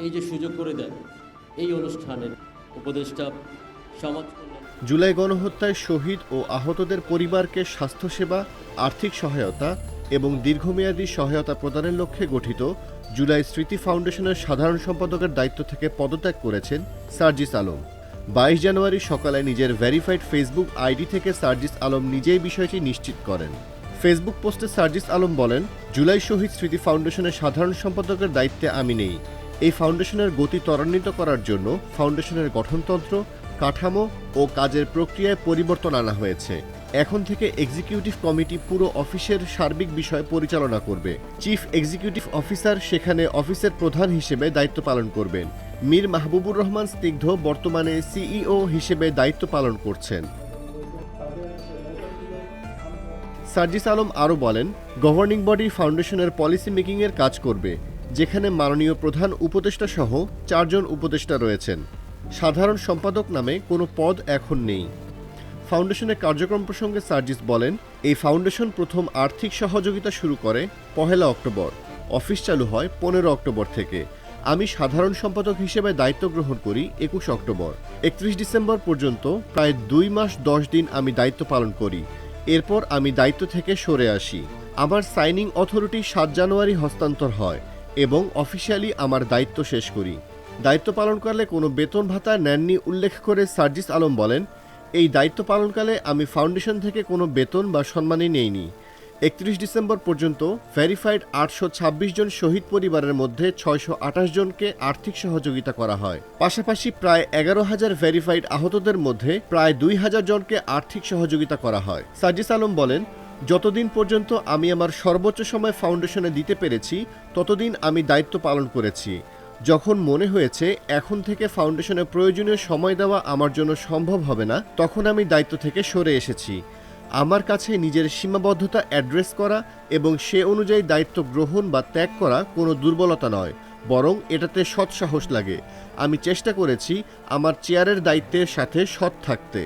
এই যে সুযোগ করে দেন এই অনুষ্ঠানের উপদেষ্টা সমাজ কল্যাণ। জুলাই গণহত্যায় শহীদ ও আহতদের পরিবারকে স্বাস্থ্যসেবা, আর্থিক সহায়তা এবং দীর্ঘমেয়াদী সহায়তা প্রদানের লক্ষ্যে গঠিত জুলাই স্মৃতি ফাউন্ডেশনের সাধারণ সম্পাদকের দায়িত্ব থেকে পদত্যাগ করেছেন সার্জিস আলম। 22 জানুয়ারি সকালে নিজের ভেরিফাইড ফেসবুক আইডি থেকে সার্জিস আলম নিজেই বিষয়টি নিশ্চিত করেন। ফেসবুক পোস্টে সার্জিস আলম বলেন, জুলাই শহীদ স্মৃতি ফাউন্ডেশনের সাধারণ সম্পাদকের দায়িত্বে আমি নেই। এই ফাউন্ডেশনের গতি ত্বরান্বিত করার জন্য ফাউন্ডেশনের গঠনতন্ত্র, কাঠামো ও কাজের প্রক্রিয়ায় পরিবর্তন আনা হয়েছে। এখন থেকে এক্সিকিউটিভ কমিটি পুরো অফিসের সার্বিক বিষয় পরিচালনা করবে। চিফ এক্সিকিউটিভ অফিসার সেখানে অফিসের প্রধান হিসেবে দায়িত্ব পালন করবেন। মীর মাহবুবুর রহমান স্নিগ্ধ বর্তমানে সিইও হিসেবে দায়িত্ব পালন করছেন। সার্জিস আলম আরও বলেন, গভর্নিং বডি ফাউন্ডেশনের পলিসি মেকিংয়ের কাজ করবে, যেখানে মাননীয় প্রধান উপদেষ্টা সহ 4 জন উপদেষ্টা রয়েছেন। সাধারণ সম্পাদক নামে কোনো পদ এখন নেই। ফাউন্ডেশনের কার্যক্রম প্রসঙ্গে সার্জিস বলেন, এই ফাউন্ডেশন প্রথম আর্থিক সহযোগিতা শুরু করে 1 অক্টোবর। অফিস চালু হয় 15 অক্টোবর থেকে। আমি সাধারণ সম্পাদক হিসেবে দায়িত্ব গ্রহণ করি 21 অক্টোবর। 31 ডিসেম্বর পর্যন্ত প্রায় 2 মাস 10 দিন আমি দায়িত্ব পালন করি। এরপর আমি দায়িত্ব থেকে সরে আসি। আমার সাইনিং অথরিটি 7 জানুয়ারি হস্তান্তর হয় এবং অফিসিয়ালি আমার দায়িত্ব শেষ করি। দায়িত্ব পালনকালে কোনো বেতন ভাতা নেননি উল্লেখ করে সার্জিস আলম বলেন, এই দায়িত্ব পালনকালে আমি ফাউন্ডেশন থেকে কোনো বেতন বা সম্মানই নেইনি। 31 ডিসেম্বর পর্যন্ত ভেরিফাইড 826 জন শহীদ পরিবারের মধ্যে 628 জনকে আর্থিক সহযোগিতা করা হয়। পাশাপাশি প্রায় 11,000 ভেরিফাইড আহতদের মধ্যে প্রায় 2,000 জনকে আর্থিক সহযোগিতা করা হয়। সার্জিস আলম বলেন, যতদিন পর্যন্ত আমি আমার সর্বোচ্চ সময় ফাউন্ডেশনে দিতে পেরেছি ততদিন আমি দায়িত্ব পালন করেছি। যখন মনে হয়েছে এখন থেকে ফাউন্ডেশনে প্রয়োজনীয় সময় দেওয়া আমার জন্য সম্ভব হবে না, তখন আমি দায়িত্ব থেকে সরে এসেছি। আমার কাছে নিজের সীমাবদ্ধতা অ্যাড্রেস করা এবং সে অনুযায়ী দায়িত্ব গ্রহণ বা ত্যাগ করা কোনো দুর্বলতা নয়, বরং এটাতে সৎসাহস লাগে। আমি চেষ্টা করেছি আমার চেয়ারের দায়িত্বের সাথে সৎ থাকতে।